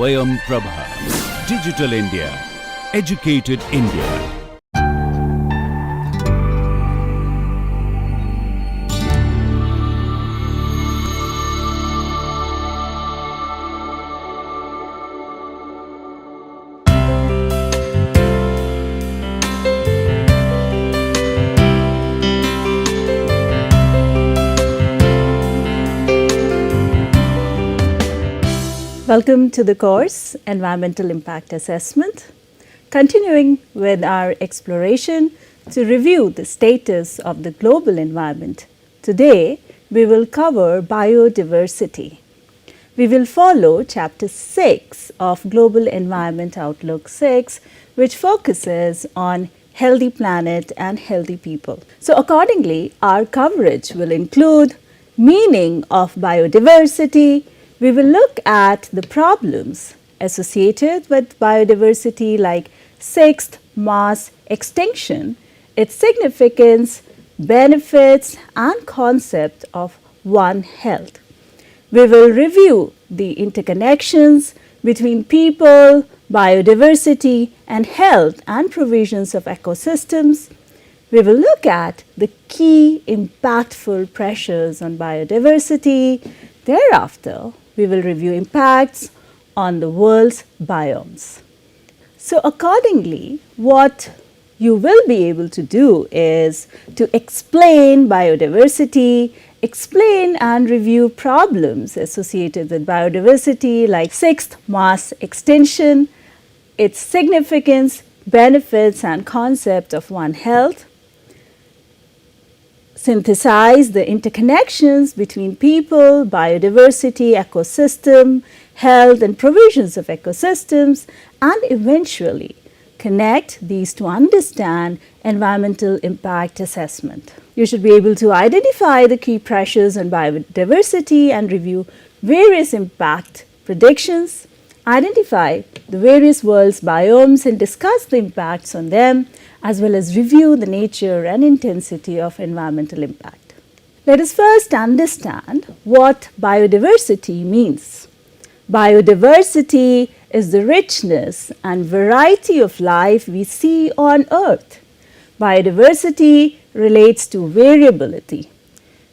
Swayam Prabha. Digital India. Educated India. Welcome to the course Environmental Impact Assessment. Continuing with our exploration to review the status of the global environment, today we will cover biodiversity. We will follow Chapter 6 of Global Environment Outlook 6, which focuses on healthy planet and healthy people. So accordingly, our coverage will include meaning of biodiversity. We will look at the problems associated with biodiversity like sixth mass extinction, its significance, benefits and concept of One Health. We will review the interconnections between people, biodiversity and health and provisions of ecosystems. We will look at the key impactful pressures on biodiversity. Thereafter, we will review impacts on the world's biomes. So accordingly, what you will be able to do is to explain biodiversity, explain and review problems associated with biodiversity like sixth mass extinction, its significance, benefits and concept of One Health, synthesize the interconnections between people, biodiversity, ecosystem, health and provisions of ecosystems, and eventually connect these to understand environmental impact assessment. You should be able to identify the key pressures on biodiversity and review various impact predictions, identify the various world's biomes and discuss the impacts on them, as well as review the nature and intensity of environmental impact. Let us first understand what biodiversity means. Biodiversity is the richness and variety of life we see on Earth. Biodiversity relates to variability.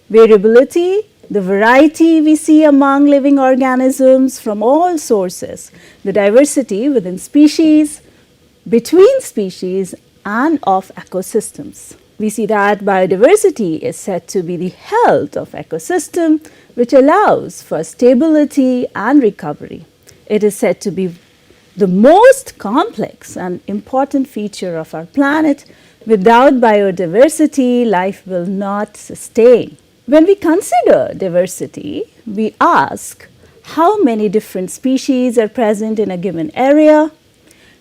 Variability, the variety we see among living organisms from all sources, the diversity within species, between species, and of ecosystems. We see that biodiversity is said to be the health of ecosystem, which allows for stability and recovery. It is said to be the most complex and important feature of our planet. Without biodiversity, life will not sustain. When we consider diversity, we ask how many different species are present in a given area.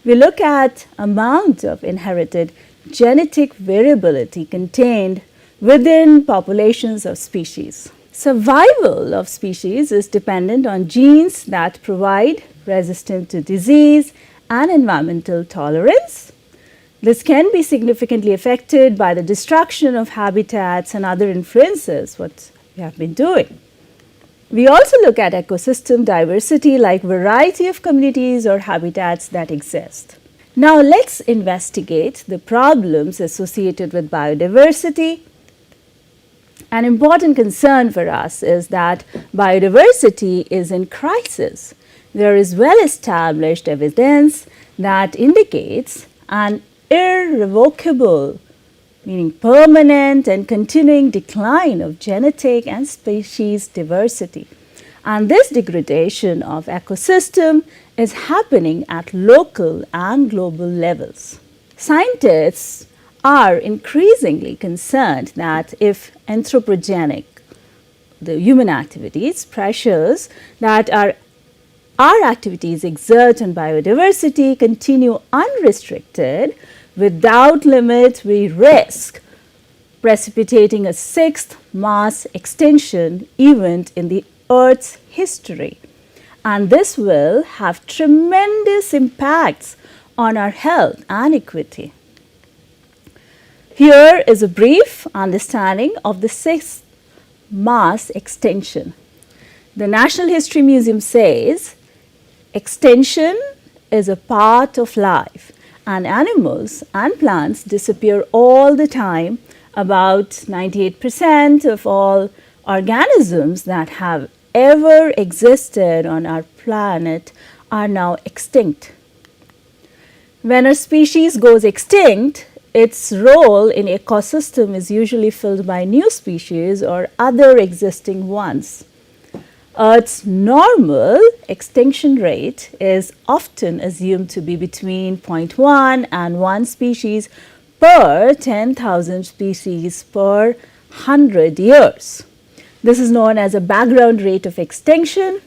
We look at amount of inherited genetic variability contained within populations of species. Survival of species is dependent on genes that provide resistance to disease and environmental tolerance. This can be significantly affected by the destruction of habitats and other influences, what we have been doing. We also look at ecosystem diversity like variety of communities or habitats that exist. Now let's investigate the problems associated with biodiversity. An important concern for us is that biodiversity is in crisis. There is well-established evidence that indicates an irrevocable, meaning permanent and continuing decline of genetic and species diversity. And this degradation of ecosystem is happening at local and global levels. Scientists are increasingly concerned that if anthropogenic, the human activities, pressures that our activities exert on biodiversity continue unrestricted, without limit, we risk precipitating a sixth mass extinction event in the Earth's history. And this will have tremendous impacts on our health and equity. Here is a brief understanding of the sixth mass extinction. The National History Museum says Extinction is a part of life, and animals and plants disappear all the time. About 98% of all organisms that have ever existed on our planet are now extinct. When a species goes extinct, its role in ecosystem is usually filled by new species or other existing ones. Earth's normal extinction rate is often assumed to be between 0.1 and 1 species per 10,000 species per 100 years. This is known as a background rate of extinction.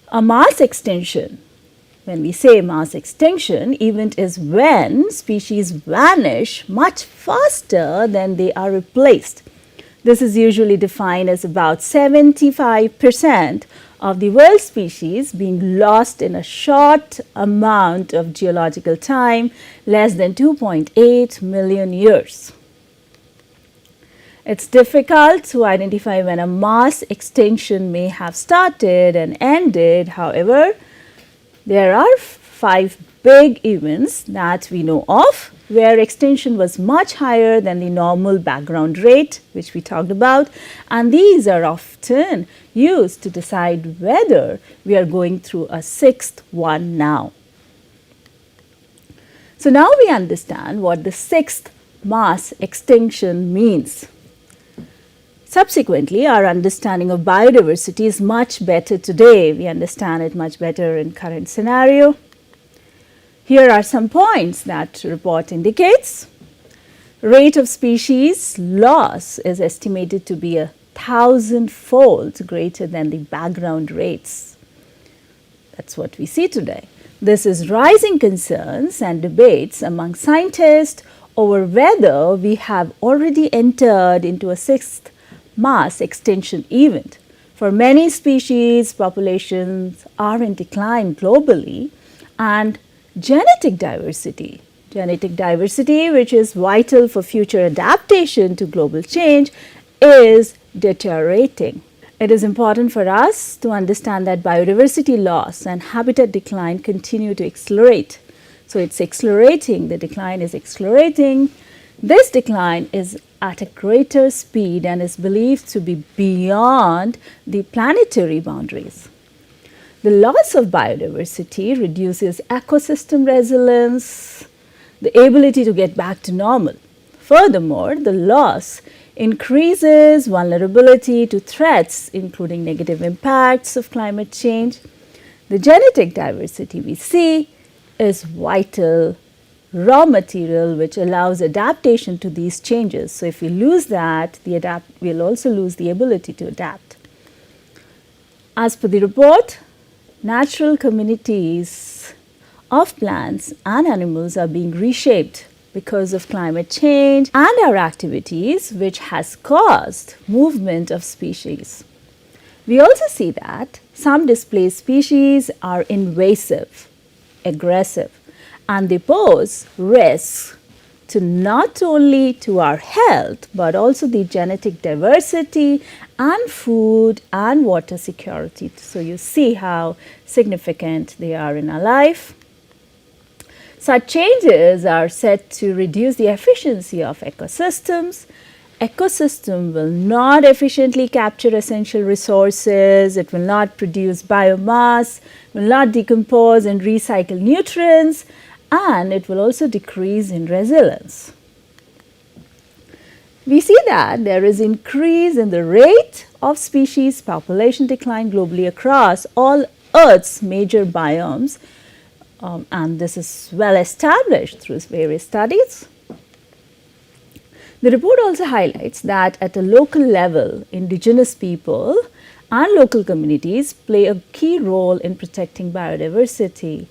A mass extinction, when we say mass extinction event, is when species vanish much faster than they are replaced. This is usually defined as about 75% of the world species being lost in a short amount of geological time, less than 2.8 million years. It's difficult to identify when a mass extinction may have started and ended. However, there are 5 big events that we know of where extinction was much higher than the normal background rate, which we talked about, and these are often used to decide whether we are going through a 6th one now. So now we understand what the 6th mass extinction means. Subsequently, our understanding of biodiversity is much better today. We understand it much better in current scenario. Here are some points that report indicates. Rate of species loss is estimated to be 1,000-fold greater than the background rates. That's what we see today. This is rising concerns and debates among scientists over whether we have already entered into a 6th mass extinction event. For many species, populations are in decline globally, and genetic diversity, which is vital for future adaptation to global change, is deteriorating. It is important for us to understand that biodiversity loss and habitat decline continue to accelerate. So it's accelerating, the decline is accelerating. This decline is at a greater speed and is believed to be beyond the planetary boundaries. The loss of biodiversity reduces ecosystem resilience, the ability to get back to normal. Furthermore, the loss increases vulnerability to threats, including negative impacts of climate change. The genetic diversity we see is vital raw material which allows adaptation to these changes. So if we lose that, we'll also lose the ability to adapt. As per the report, natural communities of plants and animals are being reshaped because of climate change and our activities, which has caused movement of species. We also see that some displaced species are invasive, aggressive, and they pose risks to not only to our health, but also the genetic diversity and food and water security. So you see how significant they are in our life. Such changes are set to reduce the efficiency of ecosystems. Ecosystem will not efficiently capture essential resources, it will not produce biomass, will not decompose and recycle nutrients, and it will also decrease in resilience. We see that there is increase in the rate of species population decline globally across all Earth's major biomes, and this is well established through various studies. The report also highlights that at a local level, indigenous people and local communities play a key role in protecting biodiversity.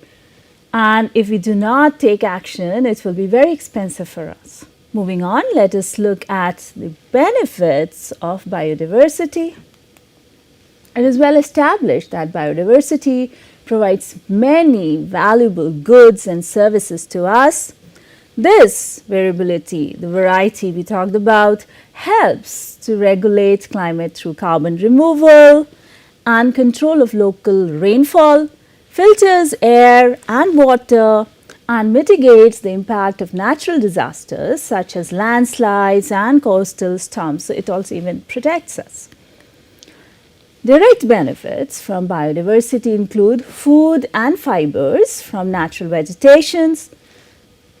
And if we do not take action, it will be very expensive for us. Moving on, let us look at the benefits of biodiversity. It is well established that biodiversity provides many valuable goods and services to us. This variability, the variety we talked about, helps to regulate climate through carbon removal and control of local rainfall, filters air and water, and mitigates the impact of natural disasters such as landslides and coastal storms. So it also even protects us. Direct benefits from biodiversity include food and fibers from natural vegetations,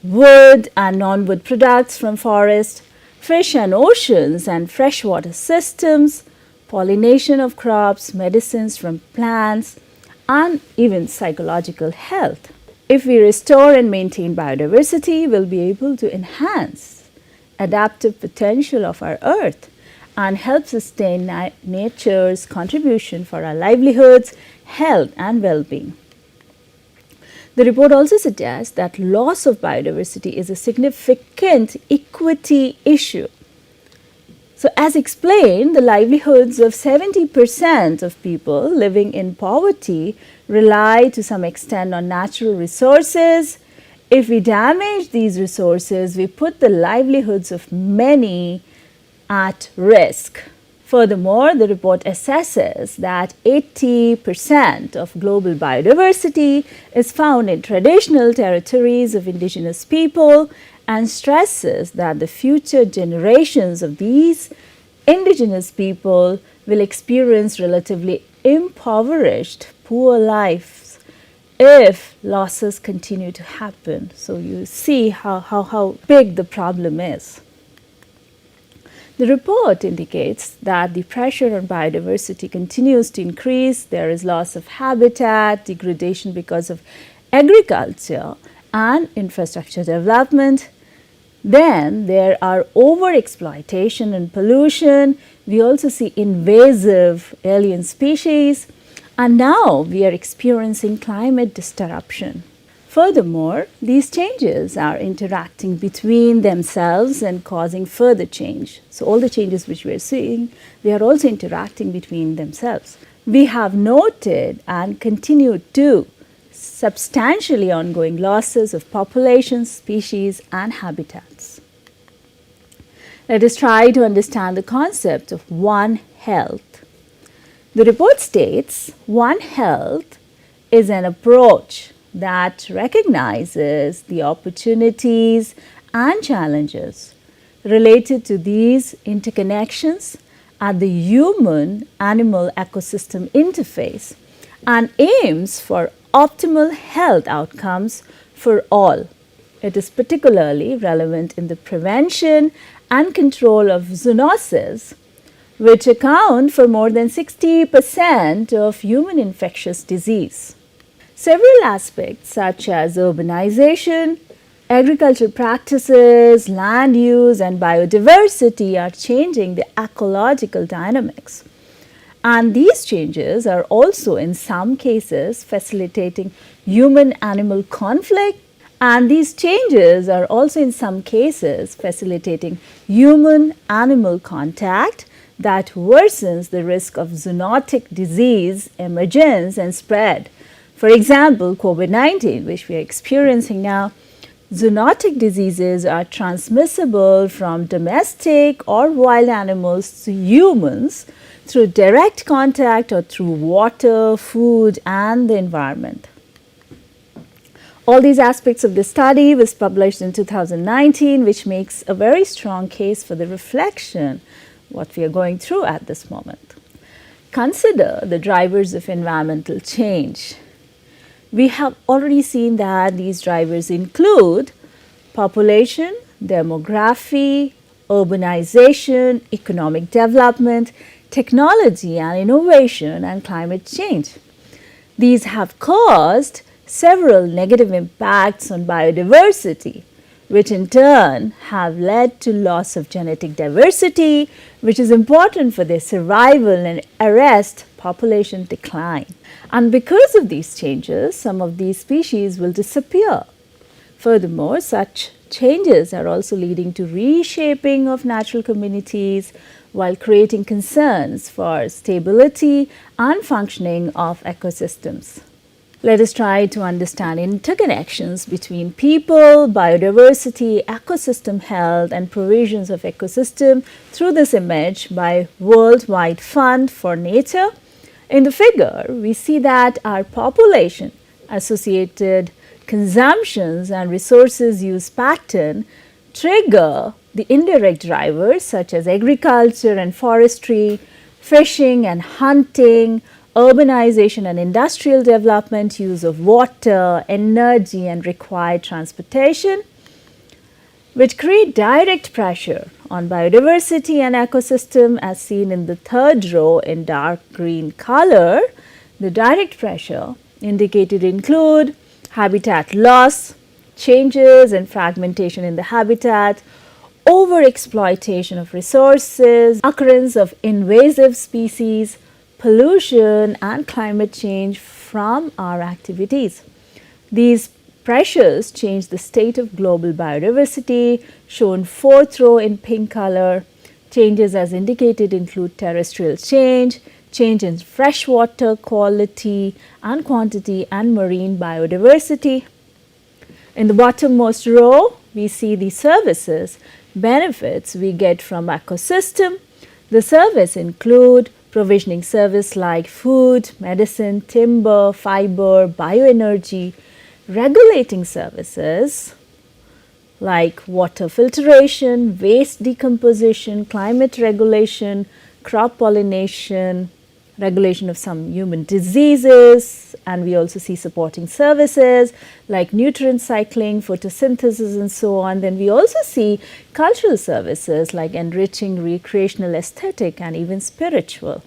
wood and non-wood products from forests, fish and oceans and freshwater systems, pollination of crops, medicines from plants, and even psychological health. If we restore and maintain biodiversity, we'll be able to enhance adaptive potential of our earth and help sustain nature's contribution for our livelihoods, health, and well-being. The report also suggests that loss of biodiversity is a significant equity issue. So, as explained, the livelihoods of 70% of people living in poverty rely to some extent on natural resources. If we damage these resources, we put the livelihoods of many at risk. Furthermore, the report assesses that 80% of global biodiversity is found in traditional territories of indigenous people and stresses that the future generations of these indigenous people will experience relatively impoverished, poor lives if losses continue to happen. So you see how big the problem is. The report indicates that the pressure on biodiversity continues to increase. There is loss of habitat, degradation because of agriculture and infrastructure development. Then there are overexploitation and pollution. We also see invasive alien species, and now we are experiencing climate disruption. Furthermore, these changes are interacting between themselves and causing further change. So all the changes which we are seeing, they are also interacting between themselves. We have noted and continue to substantially ongoing losses of populations, species, and habitats. Let us try to understand the concept of One Health. The report states One Health is an approach that recognizes the opportunities and challenges related to these interconnections at the human-animal ecosystem interface and aims for optimal health outcomes for all. It is particularly relevant in the prevention and control of zoonoses, which account for more than 60% of human infectious disease. Several aspects such as urbanization, agricultural practices, land use, and biodiversity are changing the ecological dynamics. And these changes are also in some cases facilitating human-animal conflict, and these changes are also in some cases facilitating human-animal contact that worsens the risk of zoonotic disease emergence and spread. For example, COVID-19, which we are experiencing now, zoonotic diseases are transmissible from domestic or wild animals to humans through direct contact or through water, food, and the environment. All these aspects of the study was published in 2019, which makes a very strong case for the reflection what we are going through at this moment. Consider the drivers of environmental change. We have already seen that these drivers include population, demography, urbanization, economic development, technology and innovation, and climate change. These have caused several negative impacts on biodiversity, which in turn have led to loss of genetic diversity, which is important for their survival and arrest population decline. And because of these changes, some of these species will disappear. Furthermore, such changes are also leading to reshaping of natural communities while creating concerns for stability and functioning of ecosystems. Let us try to understand interconnections between people, biodiversity, ecosystem health, and provisions of ecosystem through this image by Worldwide Fund for Nature. In the figure, we see that our population associated consumptions and resources use pattern trigger the indirect drivers such as agriculture and forestry, fishing and hunting, urbanization and industrial development, use of water, energy and required transportation, which create direct pressure on biodiversity and ecosystem as seen in the third row in dark green color. The direct pressure indicated include habitat loss, changes and fragmentation in the habitat, overexploitation of resources, occurrence of invasive species, pollution and climate change from our activities. These pressures change the state of global biodiversity, shown fourth row in pink color. Changes as indicated include terrestrial change, change in freshwater quality and quantity and marine biodiversity. In the bottommost row, we see the services, benefits we get from ecosystem. The service include provisioning service like food, medicine, timber, fiber, bioenergy, regulating services like water filtration, waste decomposition, climate regulation, crop pollination, regulation of some human diseases, and we also see supporting services like nutrient cycling, photosynthesis and so on. Then we also see cultural services like enriching, recreational, aesthetic and even spiritual.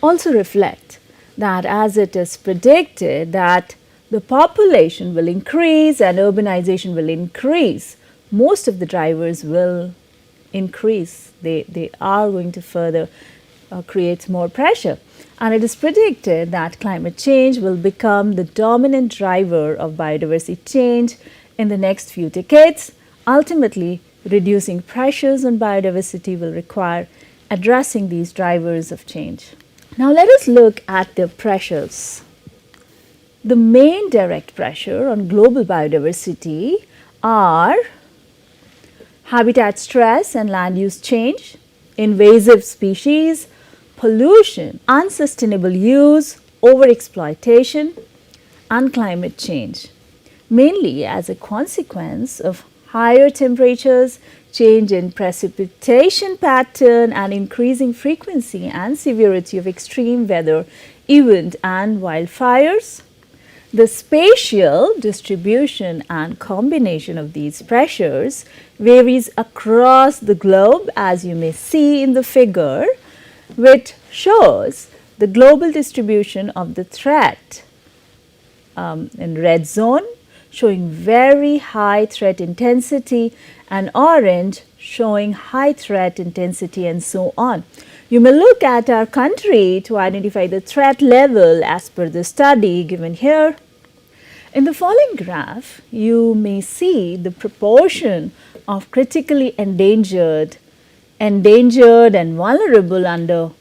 Also reflect that as it is predicted that the population will increase and urbanization will increase, most of the drivers will increase. They are going to further create more pressure. And it is predicted that climate change will become the dominant driver of biodiversity change in the next few decades. Ultimately, reducing pressures on biodiversity will require addressing these drivers of change. Now let us look at the pressures. The main direct pressure on global biodiversity are habitat stress and land use change, invasive species, pollution, unsustainable use, overexploitation, and climate change, mainly as a consequence of higher temperatures, change in precipitation pattern, and increasing frequency and severity of extreme weather events and wildfires. The spatial distribution and combination of these pressures varies across the globe, as you may see in the figure, which shows the global distribution of the threat in red zone showing very high threat intensity and orange showing high threat intensity and so on. You may look at our country to identify the threat level as per the study given here. In the following graph, you may see the proportion of critically endangered and vulnerable under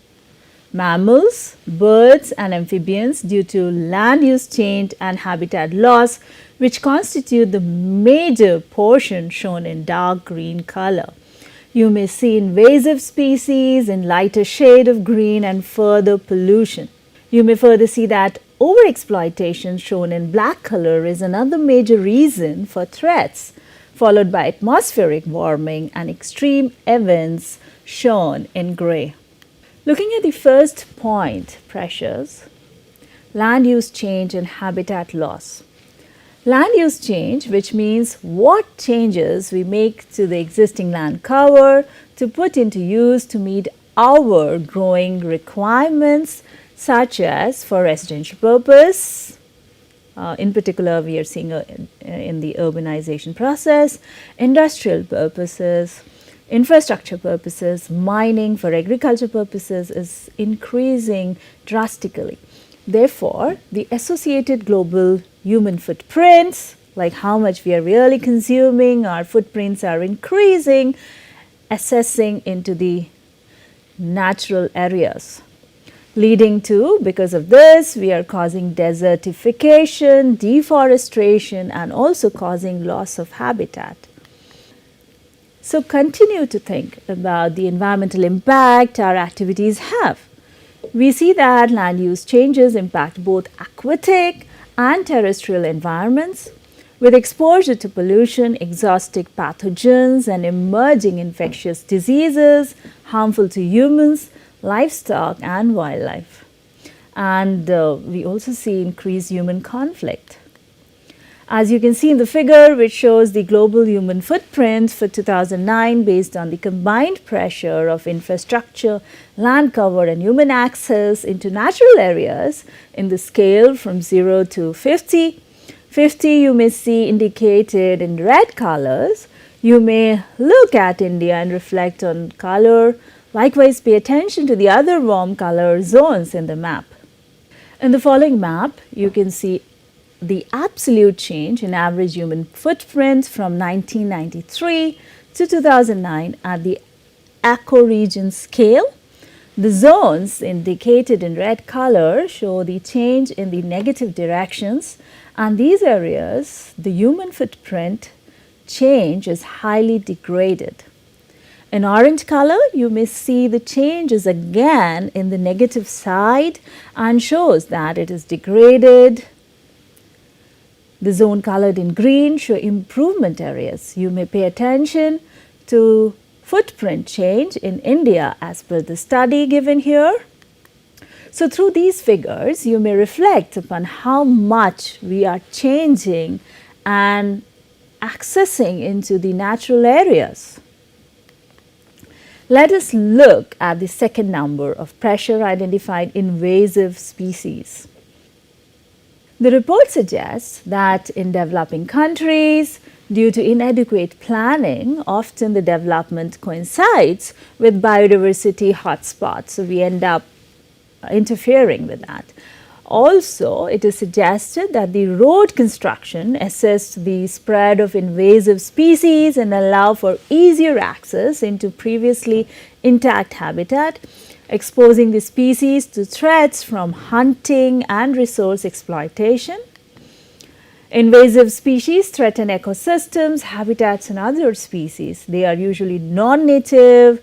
mammals, birds and amphibians due to land use change and habitat loss, which constitute the major portion shown in dark green color. You may see invasive species in lighter shade of green and further pollution. You may further see that overexploitation shown in black color is another major reason for threats, followed by atmospheric warming and extreme events shown in gray. Looking at the first point, pressures, land use change and habitat loss. Land use change, which means what changes we make to the existing land cover to put into use to meet our growing requirements, such as for residential purpose. In particular, we are seeing in the urbanization process, industrial purposes, infrastructure purposes, mining for agriculture purposes is increasing drastically. Therefore, the associated global human footprints, like how much we are really consuming, our footprints are increasing, assessing into the natural areas. Leading to, because of this, we are causing desertification, deforestation, and also causing loss of habitat. So continue to think about the environmental impact our activities have. We see that land use changes impact both aquatic and terrestrial environments, with exposure to pollution, exhaustic pathogens, and emerging infectious diseases harmful to humans, livestock, and wildlife. And we also see increased human conflict. As you can see in the figure, which shows the global human footprint for 2009 based on the combined pressure of infrastructure, land cover, and human access into natural areas in the scale from 0 to 50. 50 you may see indicated in red colors. You may look at India and reflect on color. Likewise, pay attention to the other warm color zones in the map. In the following map, you can see the absolute change in average human footprint from 1993 to 2009 at the ecoregion scale. The zones indicated in red color show the change in the negative directions, and these areas, the human footprint change is highly degraded. In orange color, you may see the change is again in the negative side and shows that it is degraded. The zone colored in green show improvement areas. You may pay attention to footprint change in India as per the study given here. So, through these figures, you may reflect upon how much we are changing and accessing into the natural areas. Let us look at the second number of pressure identified invasive species. The report suggests that in developing countries, due to inadequate planning, often the development coincides with biodiversity hotspots. So, we end up interfering with that. Also, it is suggested that the road construction assists the spread of invasive species and allow for easier access into previously intact habitat, exposing the species to threats from hunting and resource exploitation. Invasive species threaten ecosystems, habitats, and other species. They are usually non-native,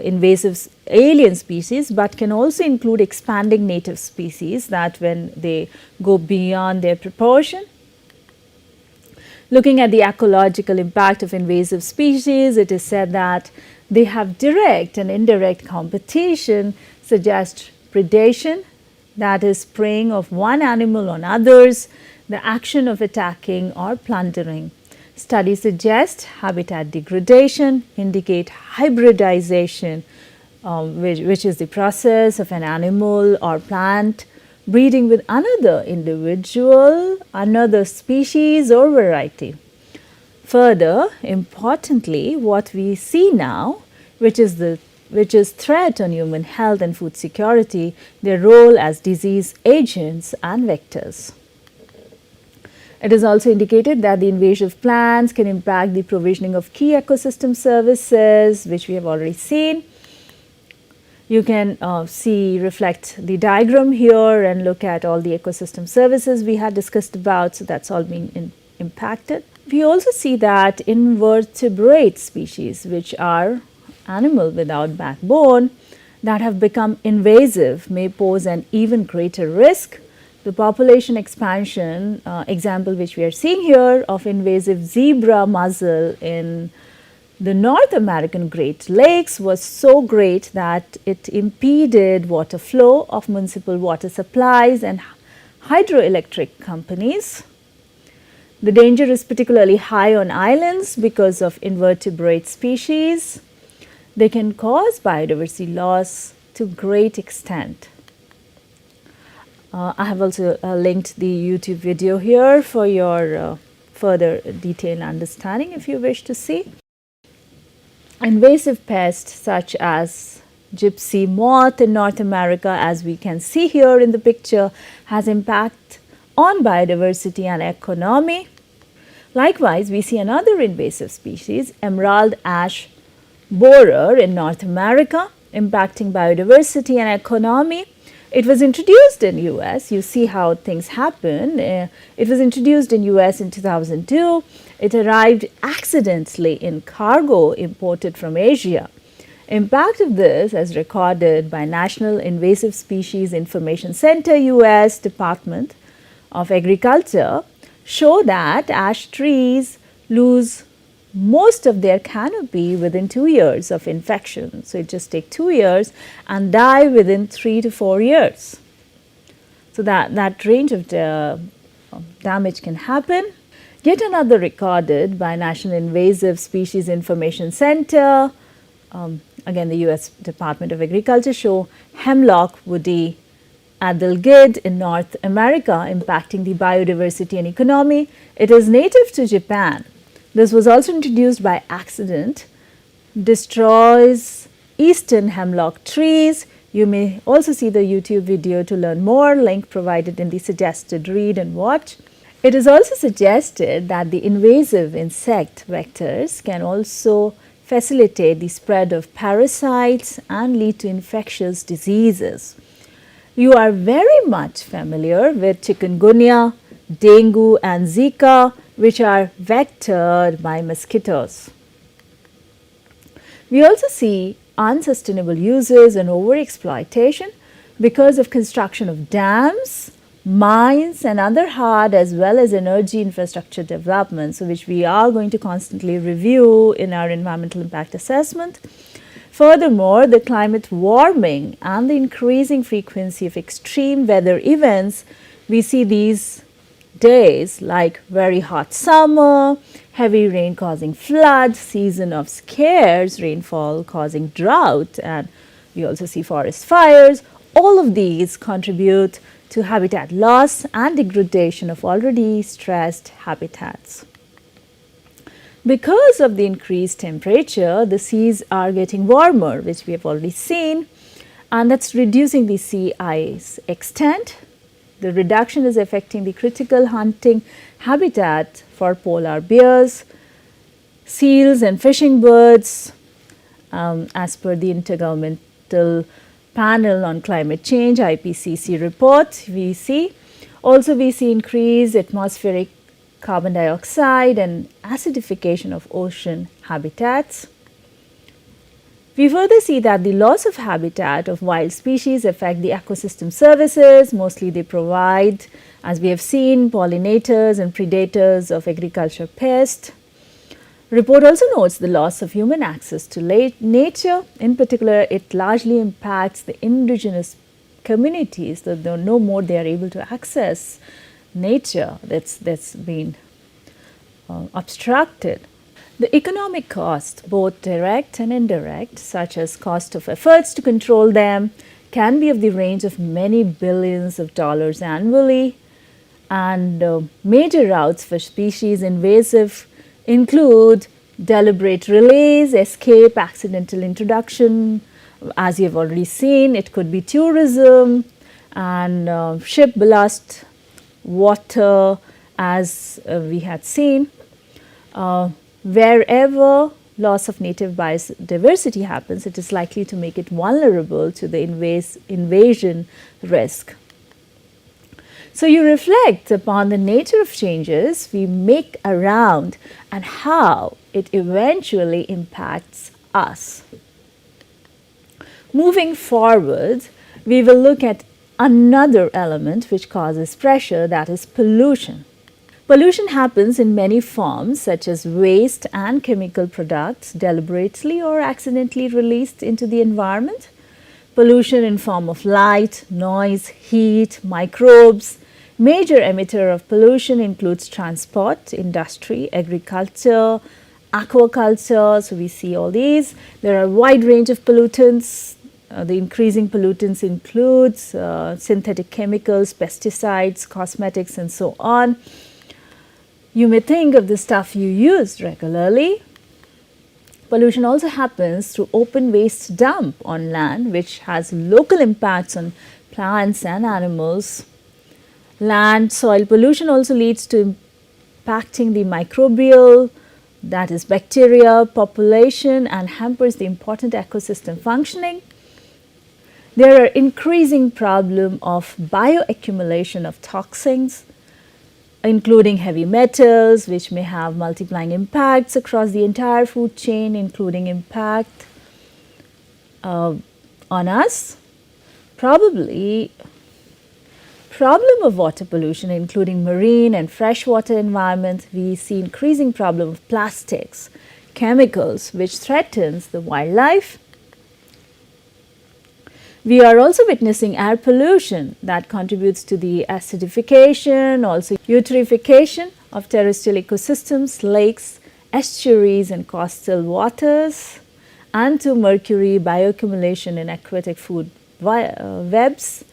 invasive alien species, but can also include expanding native species that when they go beyond their proportion. Looking at the ecological impact of invasive species, it is said that they have direct and indirect competition, suggest predation, that is preying of one animal on others, the action of attacking or plundering. Studies suggest habitat degradation, indicate hybridization, which is the process of an animal or plant breeding with another individual, another species or variety. Further, importantly, what we see now, which is threat on human health and food security, their role as disease agents and vectors. It is also indicated that the invasive plants can impact the provisioning of key ecosystem services, which we have already seen. You can reflect the diagram here and look at all the ecosystem services we had discussed about, so that's all being impacted. We also see that invertebrate species, which are animals without backbone, that have become invasive may pose an even greater risk. The population expansion example which we are seeing here of invasive zebra mussel in the North American Great Lakes was so great that it impeded water flow of municipal water supplies and hydroelectric companies. The danger is particularly high on islands because of invertebrate species. They can cause biodiversity loss to great extent. I have also linked the YouTube video here for your further detailed understanding if you wish to see. Invasive pests such as gypsy moth in North America, as we can see here in the picture, has impact on biodiversity and economy. Likewise, we see another invasive species, emerald ash borer in North America, impacting biodiversity and economy. It was introduced in US. You see how things happen. It was introduced in US in 2002. It arrived accidentally in cargo imported from Asia. Impact of this, as recorded by National Invasive Species Information Center US Department, of agriculture show that ash trees lose most of their canopy within 2 years of infection. So, it just takes 2 years and die within 3 to 4 years. So, that range of damage can happen. Yet another recorded by National Invasive Species Information Center, again the US Department of Agriculture, show hemlock woody adelgid in North America impacting the biodiversity and economy. It is native to Japan. This was also introduced by accident, destroys eastern hemlock trees. You may also see the YouTube video to learn more, link provided in the suggested read and watch. It is also suggested that the invasive insect vectors can also facilitate the spread of parasites and lead to infectious diseases. You are very much familiar with chikungunya, dengue and Zika, which are vectored by mosquitoes. We also see unsustainable uses and overexploitation because of construction of dams, mines and other hard as well as energy infrastructure development, so which we are going to constantly review in our environmental impact assessment. Furthermore, the climate warming and the increasing frequency of extreme weather events, we see these days like very hot summer, heavy rain causing floods, season of scarce rainfall causing drought, and we also see forest fires. All of these contribute to habitat loss and degradation of already stressed habitats. Because of the increased temperature, the seas are getting warmer, which we have already seen, and that's reducing the sea ice extent. The reduction is affecting the critical hunting habitat for polar bears, seals and fishing birds, as per the Intergovernmental Panel on Climate Change IPCC report. We see increased atmospheric carbon dioxide and acidification of ocean habitats. We further see that the loss of habitat of wild species affect the ecosystem services. Mostly they provide, as we have seen, pollinators and predators of agriculture pests. Report also notes the loss of human access to nature. In particular, it largely impacts the indigenous communities, that no more they are able to access nature that's been obstructed. The economic cost, both direct and indirect, such as cost of efforts to control them, can be of the range of many billions of dollars annually. And major routes for species invasive include deliberate release, escape, accidental introduction. As you have already seen, it could be tourism and ship ballast water, as we had seen. Wherever loss of native biodiversity happens, it is likely to make it vulnerable to the invasion risk. So, you reflect upon the nature of changes we make around and how it eventually impacts us. Moving forward, we will look at another element which causes pressure, that is pollution. Pollution happens in many forms, such as waste and chemical products deliberately or accidentally released into the environment. Pollution in form of light, noise, heat, microbes. Major emitter of pollution includes transport, industry, agriculture, aquaculture. So, we see all these. There are a wide range of pollutants. The increasing pollutants includes synthetic chemicals, pesticides, cosmetics and so on. You may think of the stuff you use regularly. Pollution also happens through open waste dump on land, which has local impacts on plants and animals. Land soil pollution also leads to impacting the microbial, that is bacteria population, and hampers the important ecosystem functioning. There are increasing problem of bioaccumulation of toxins, including heavy metals, which may have multiplying impacts across the entire food chain, including impact on us. Probably problem of water pollution, including marine and freshwater environment, we see increasing problem of plastics, chemicals, which threatens the wildlife. We are also witnessing air pollution that contributes to the acidification, also eutrophication of terrestrial ecosystems, lakes, estuaries and coastal waters, and to mercury bioaccumulation in aquatic food webs.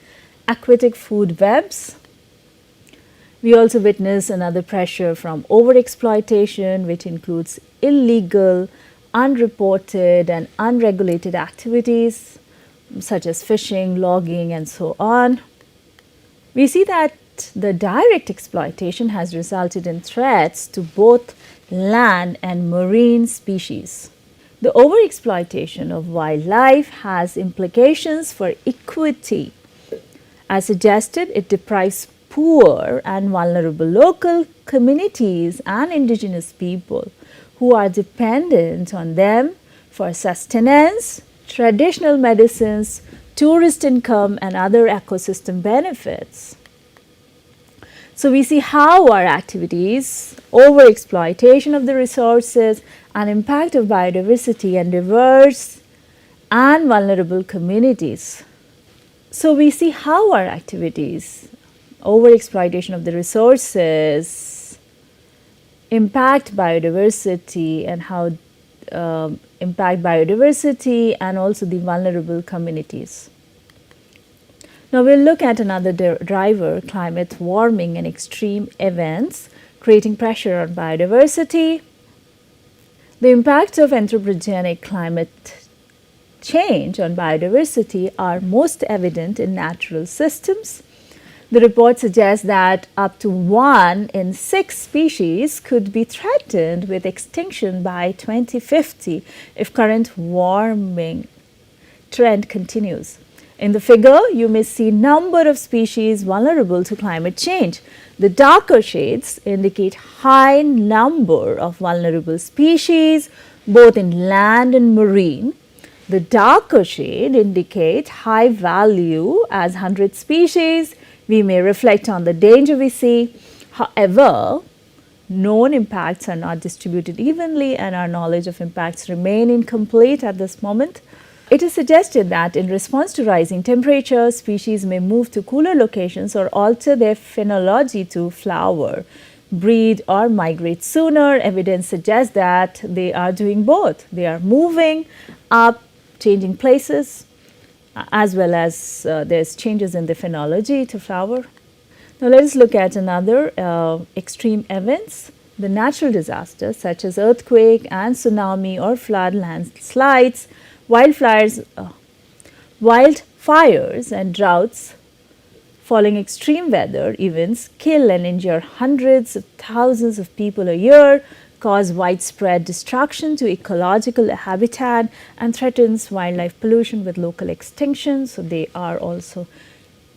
We also witness another pressure from overexploitation, which includes illegal, unreported and unregulated activities such as fishing, logging and so on. We see that the direct exploitation has resulted in threats to both land and marine species. The overexploitation of wildlife has implications for equity. As suggested, it deprives poor and vulnerable local communities and indigenous people who are dependent on them for sustenance, traditional medicines, tourist income and other ecosystem benefits. So we see how our activities, overexploitation of the resources and impact of biodiversity and diverse and vulnerable communities. So we see how our activities, overexploitation of the resources, impact biodiversity and how impact biodiversity and also the vulnerable communities. Now we'll look at another driver, climate warming and extreme events creating pressure on biodiversity. The impact of anthropogenic climate change on biodiversity are most evident in natural systems. The report suggests that up to 1 in 6 species could be threatened with extinction by 2050 if current warming trend continues. In the figure, you may see number of species vulnerable to climate change. The darker shades indicate high number of vulnerable species, both in land and marine. The darker shade indicate high value as 100 species. We may reflect on the danger we see. However, known impacts are not distributed evenly and our knowledge of impacts remain incomplete at this moment. It is suggested that in response to rising temperatures, species may move to cooler locations or alter their phenology to flower, breed or migrate sooner. Evidence suggests that they are doing both. They are moving up, changing places, as well as there's changes in the phenology to flower. Now let us look at another extreme events. The natural disasters such as earthquake and tsunami or flood, landslides, wildfires and droughts following extreme weather events kill and injure hundreds of thousands of people a year, cause widespread destruction to ecological habitat and threatens wildlife pollution with local extinction. So they are also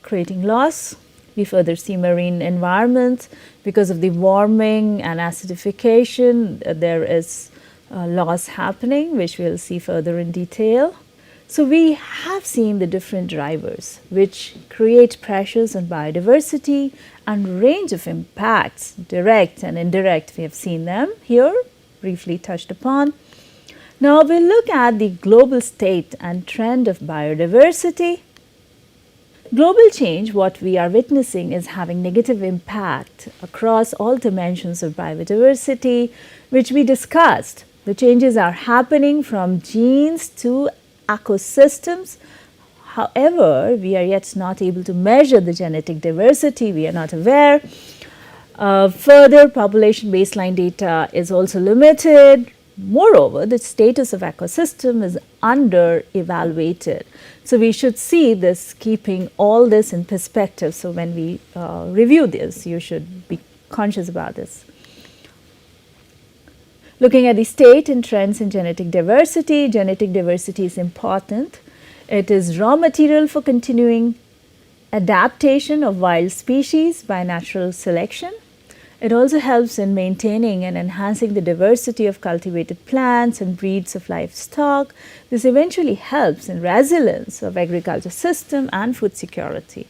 creating loss. We further see marine environment because of the warming and acidification. There is loss happening, which we'll see further in detail. So we have seen the different drivers which create pressures on biodiversity and range of impacts, direct and indirect. We have seen them here, briefly touched upon. Now we'll look at the global state and trend of biodiversity. Global change, what we are witnessing, is having negative impact across all dimensions of biodiversity, which we discussed. The changes are happening from genes to ecosystems. However, we are yet not able to measure the genetic diversity. We are not aware. Further, population baseline data is also limited. Moreover, the status of ecosystem is under evaluated. So we should see this, keeping all this in perspective. So when we review this, you should be conscious about this. Looking at the state and trends in genetic diversity is important. It is raw material for continuing adaptation of wild species by natural selection. It also helps in maintaining and enhancing the diversity of cultivated plants and breeds of livestock. This eventually helps in resilience of agriculture system and food security.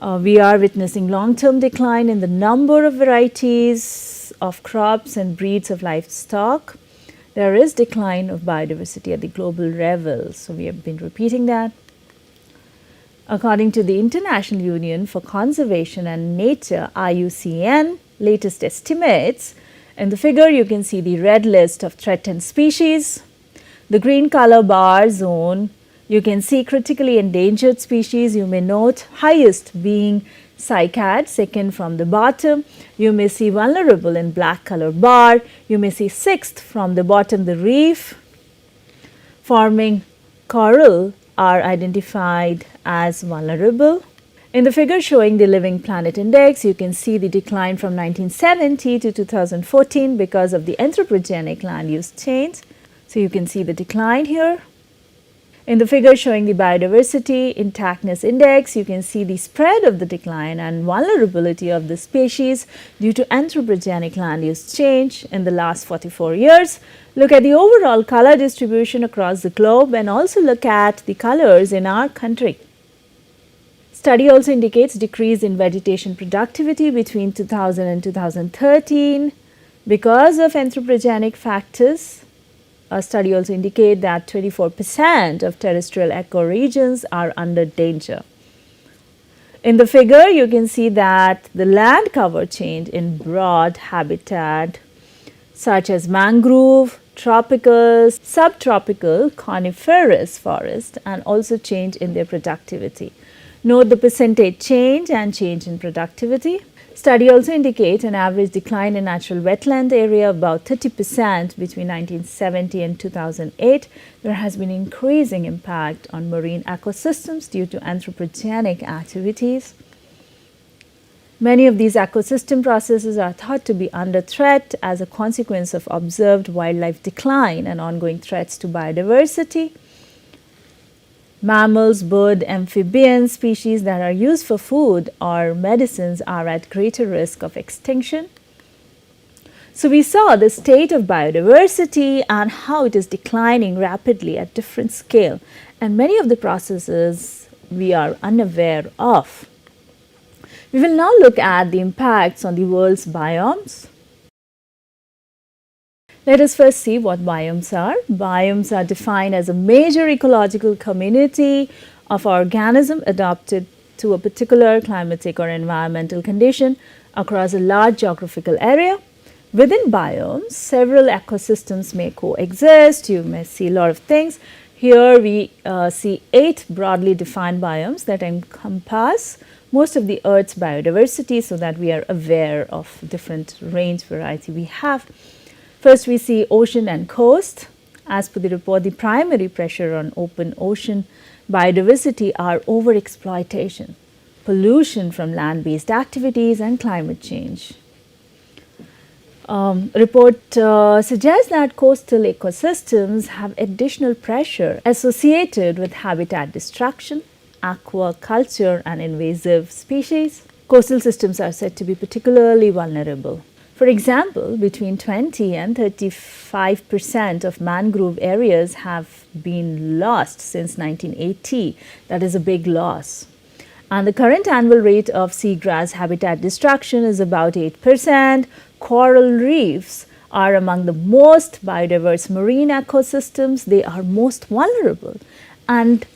We are witnessing long-term decline in the number of varieties of crops and breeds of livestock. There is decline of biodiversity at the global level, so we have been repeating that. According to the International Union for Conservation and Nature, IUCN, latest estimates, in the figure you can see the red list of threatened species. The green color bar zone, you can see critically endangered species. You may note highest being cycad, second from the bottom. You may see vulnerable in black color bar. You may see sixth from the bottom, the reef forming coral are identified as vulnerable. In the figure showing the Living Planet Index, you can see the decline from 1970 to 2014 because of the anthropogenic land use change. So you can see the decline here. In the figure showing the Biodiversity Intactness Index, you can see the spread of the decline and vulnerability of the species due to anthropogenic land use change in the last 44 years. Look at the overall color distribution across the globe and also look at the colors in our country. Study also indicates decrease in vegetation productivity between 2000 and 2013 because of anthropogenic factors. A study also indicates that 24% of terrestrial ecoregions are under danger. In the figure, you can see that the land cover change in broad habitat such as mangrove, tropical, subtropical, coniferous forest, and also change in their productivity. Note the percentage change and change in productivity. Study also indicates an average decline in natural wetland area of about 30% between 1970 and 2008. There has been increasing impact on marine ecosystems due to anthropogenic activities. Many of these ecosystem processes are thought to be under threat as a consequence of observed wildlife decline and ongoing threats to biodiversity. Mammals, bird, amphibian species that are used for food or medicines are at greater risk of extinction. So we saw the state of biodiversity and how it is declining rapidly at different scale, and many of the processes we are unaware of. We will now look at the impacts on the world's biomes. Let us first see what biomes are. Biomes are defined as a major ecological community of organisms adapted to a particular climatic or environmental condition across a large geographical area. Within biomes, several ecosystems may coexist. You may see a lot of things. Here we see 8 broadly defined biomes that encompass most of the Earth's biodiversity so that we are aware of different range variety we have. First, we see ocean and coast. As per the report, the primary pressure on open ocean biodiversity are overexploitation, pollution from land-based activities, and climate change. Report suggests that coastal ecosystems have additional pressure associated with habitat destruction, aquaculture, and invasive species. Coastal systems are said to be particularly vulnerable. For example, between 20 and 35% of mangrove areas have been lost since 1980. That is a big loss. And the current annual rate of seagrass habitat destruction is about 8%. Coral reefs are among the most biodiverse marine ecosystems. They are most vulnerable and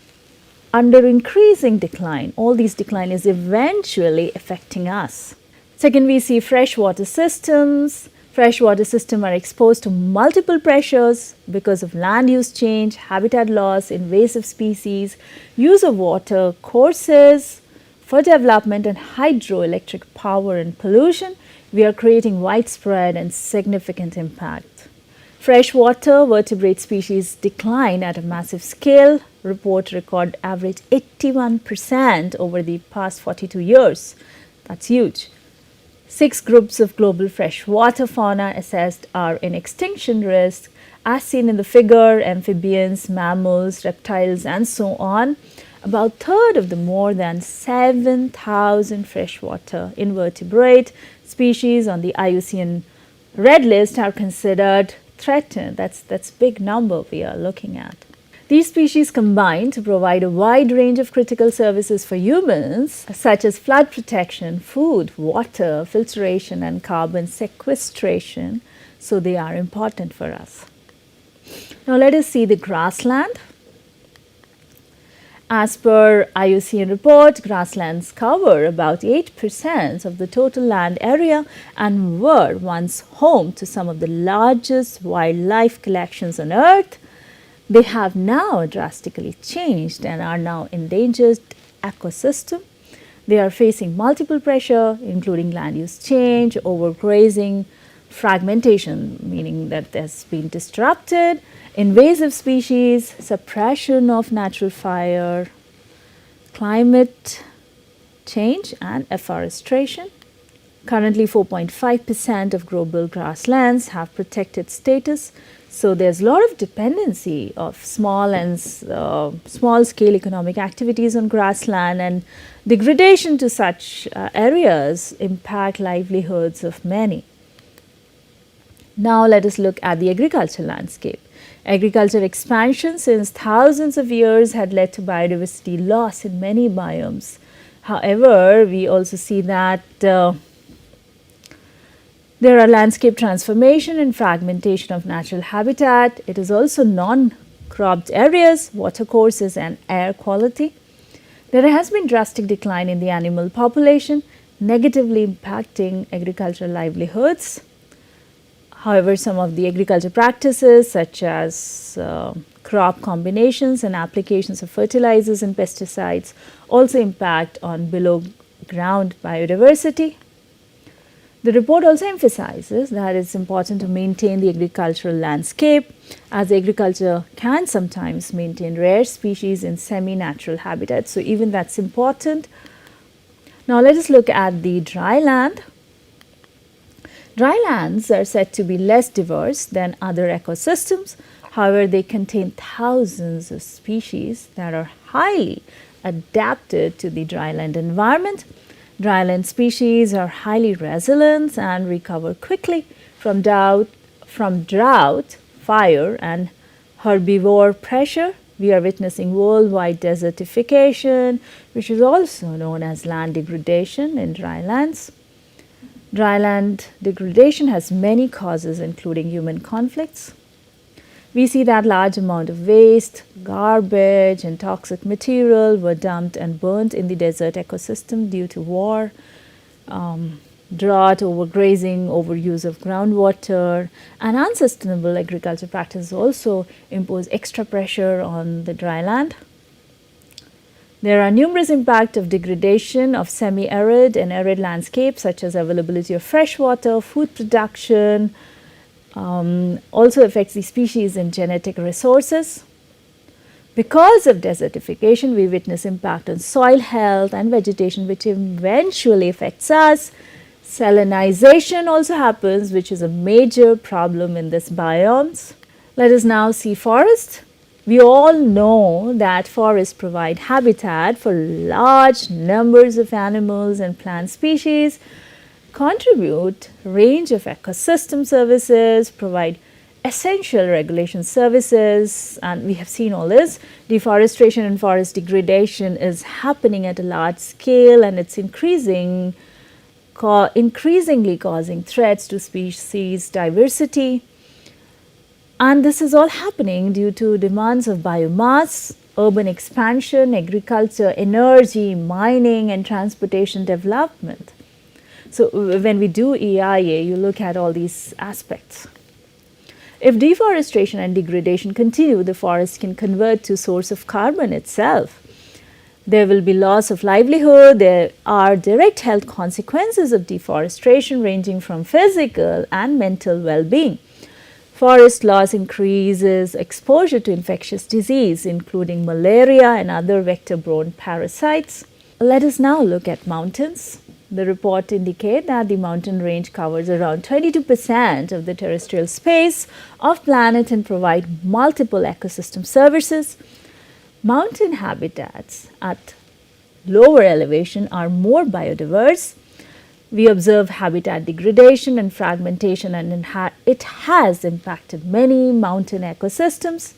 under increasing decline. All these decline is eventually affecting us. Second, we see freshwater systems. Freshwater systems are exposed to multiple pressures because of land use change, habitat loss, invasive species, use of water courses for development, and hydroelectric power and pollution. We are creating widespread and significant impact. Freshwater vertebrate species decline at a massive scale. Report record average 81% over the past 42 years. That's huge. 6 groups of global freshwater fauna assessed are in extinction risk, as seen in the figure: amphibians, mammals, reptiles, and so on. About a third of the more than 7,000 freshwater invertebrate species on the IUCN Red List are considered threatened. That's big number we are looking at. These species combine to provide a wide range of critical services for humans, such as flood protection, food, water, filtration, and carbon sequestration. So they are important for us. Now let us see the grassland. As per IUCN report, grasslands cover about 8% of the total land area and were once home to some of the largest wildlife collections on earth. They have now drastically changed and are now endangered ecosystem. They are facing multiple pressure, including land use change, overgrazing, fragmentation, meaning that there's been disrupted, invasive species, suppression of natural fire, climate change, and afforestation. Currently, 4.5% of global grasslands have protected status. So there's a lot of dependency of small scale economic activities on grassland, and degradation to such areas impact livelihoods of many. Now let us look at the agriculture landscape. Agriculture expansion since thousands of years had led to biodiversity loss in many biomes. However, we also see that there are landscape transformation and fragmentation of natural habitat. It is also non-cropped areas, watercourses, and air quality. There has been drastic decline in the animal population, negatively impacting agricultural livelihoods. However, some of the agriculture practices such as crop combinations and applications of fertilizers and pesticides also impact on below ground biodiversity. The report also emphasizes that it's important to maintain the agricultural landscape, as agriculture can sometimes maintain rare species in semi-natural habitats. So even that's important. Now let us look at the dry land. Dry lands are said to be less diverse than other ecosystems. However, they contain thousands of species that are highly adapted to the dryland environment. Dryland species are highly resilient and recover quickly from drought, fire, and herbivore pressure. We are witnessing worldwide desertification, which is also known as land degradation in drylands. Dryland degradation has many causes, including human conflicts. We see that large amount of waste, garbage, and toxic material were dumped and burnt in the desert ecosystem due to war, drought, overgrazing, overuse of groundwater, and unsustainable agriculture practices also impose extra pressure on the dryland. There are numerous impacts of degradation of semi-arid and arid landscapes, such as availability of fresh water, food production, also affects the species and genetic resources. Because of desertification, we witness impact on soil health and vegetation, which eventually affects us. Salinization also happens, which is a major problem in these biomes. Let us now see forest. We all know that forests provide habitat for large numbers of animals and plant species, contribute range of ecosystem services, provide essential regulation services, and we have seen all this. Deforestation and forest degradation is happening at a large scale, and it's increasingly causing threats to species diversity. And this is all happening due to demands of biomass, urban expansion, agriculture, energy, mining, and transportation development. So when we do EIA, you look at all these aspects. If deforestation and degradation continue, the forest can convert to source of carbon itself. There will be loss of livelihood. There are direct health consequences of deforestation ranging from physical and mental well-being. Forest loss increases exposure to infectious disease, including malaria and other vector-borne parasites. Let us now look at mountains. The report indicates that the mountain range covers around 22% of the terrestrial space of planet and provide multiple ecosystem services. Mountain habitats at lower elevation are more biodiverse. We observe habitat degradation and fragmentation, and it has impacted many mountain ecosystems.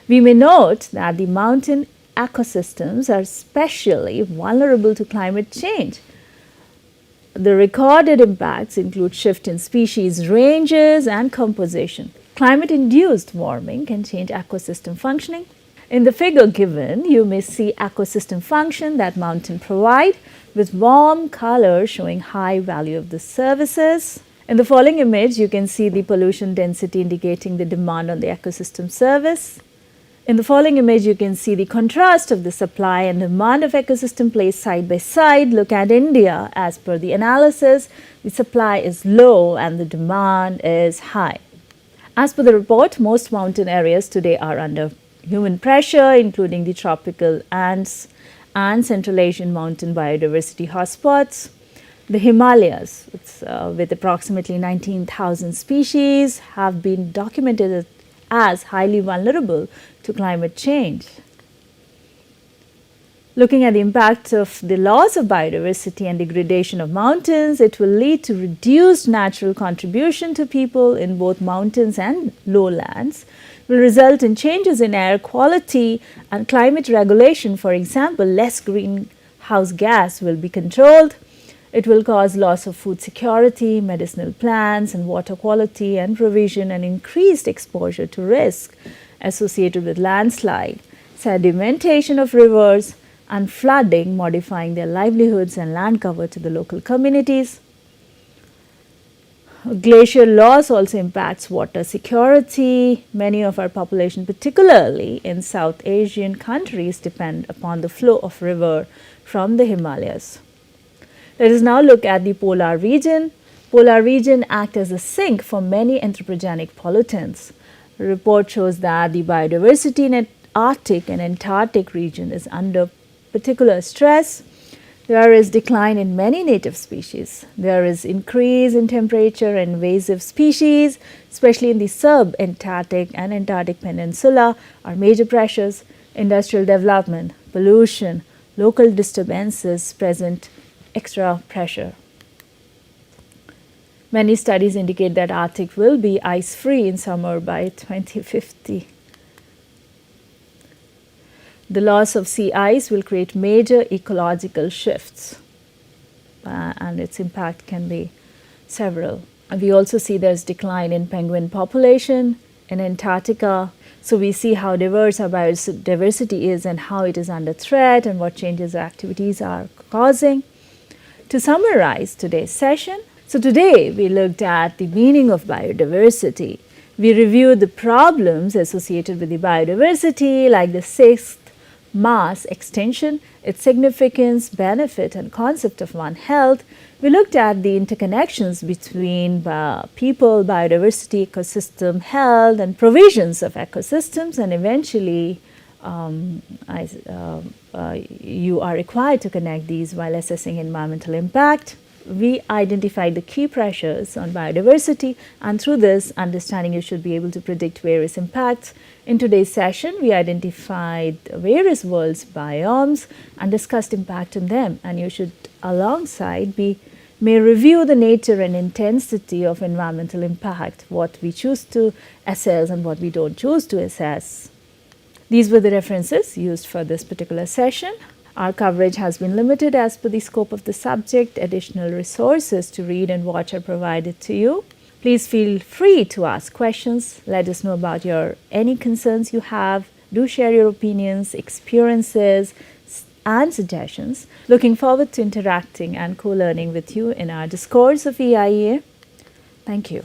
We may note that the mountain ecosystems are especially vulnerable to climate change. The recorded impacts include shift in species ranges and composition. Climate-induced warming can change ecosystem functioning. In the figure given, you may see ecosystem function that mountains provide with warm color showing high value of the services. In the following image, you can see the pollution density indicating the demand on the ecosystem service. In the following image, you can see the contrast of the supply and demand of ecosystem placed side by side. Look at India. As per the analysis, the supply is low and the demand is high. As per the report, most mountain areas today are under human pressure, including the tropical Andes and Central Asian mountain biodiversity hotspots. The Himalayas, with approximately 19,000 species, have been documented as highly vulnerable to climate change. Looking at the impact of the loss of biodiversity and degradation of mountains, it will lead to reduced natural contribution to people in both mountains and lowlands, will result in changes in air quality and climate regulation. For example, less greenhouse gas will be controlled. It will cause loss of food security, medicinal plants, and water quality and provision, and increased exposure to risk associated with landslide, sedimentation of rivers, and flooding, modifying their livelihoods and land cover to the local communities. Glacier loss also impacts water security. Many of our population, particularly in South Asian countries, depend upon the flow of river from the Himalayas. Let us now look at the polar region. Polar region act as a sink for many anthropogenic pollutants. The report shows that the biodiversity in Arctic and Antarctic region is under particular stress. There is decline in many native species. There is increase in temperature and invasive species, especially in the sub-Antarctic and Antarctic Peninsula, are major pressures. Industrial development, pollution, local disturbances present extra pressure. Many studies indicate that Arctic will be ice-free in summer by 2050. The loss of sea ice will create major ecological shifts, and its impact can be several. And we also see there's decline in penguin population in Antarctica. So we see how diverse our biodiversity is and how it is under threat and what changes or activities are causing. To summarize today's session, so today we looked at the meaning of biodiversity. We reviewed the problems associated with the biodiversity, like the sixth mass extinction, its significance, benefit, and concept of One Health. We looked at the interconnections between people, biodiversity, ecosystem health, and provisions of ecosystems, and eventually you are required to connect these while assessing environmental impact. We identified the key pressures on biodiversity, and through this understanding you should be able to predict various impacts. In today's session, we identified various world's biomes and discussed impact on them, and you should alongside may review the nature and intensity of environmental impact, what we choose to assess and what we don't choose to assess. These were the references used for this particular session. Our coverage has been limited as per the scope of the subject. Additional resources to read and watch are provided to you. Please feel free to ask questions. Let us know about any concerns you have. Do share your opinions, experiences, and suggestions. Looking forward to interacting and co-learning with you in our discourse of EIEA. Thank you.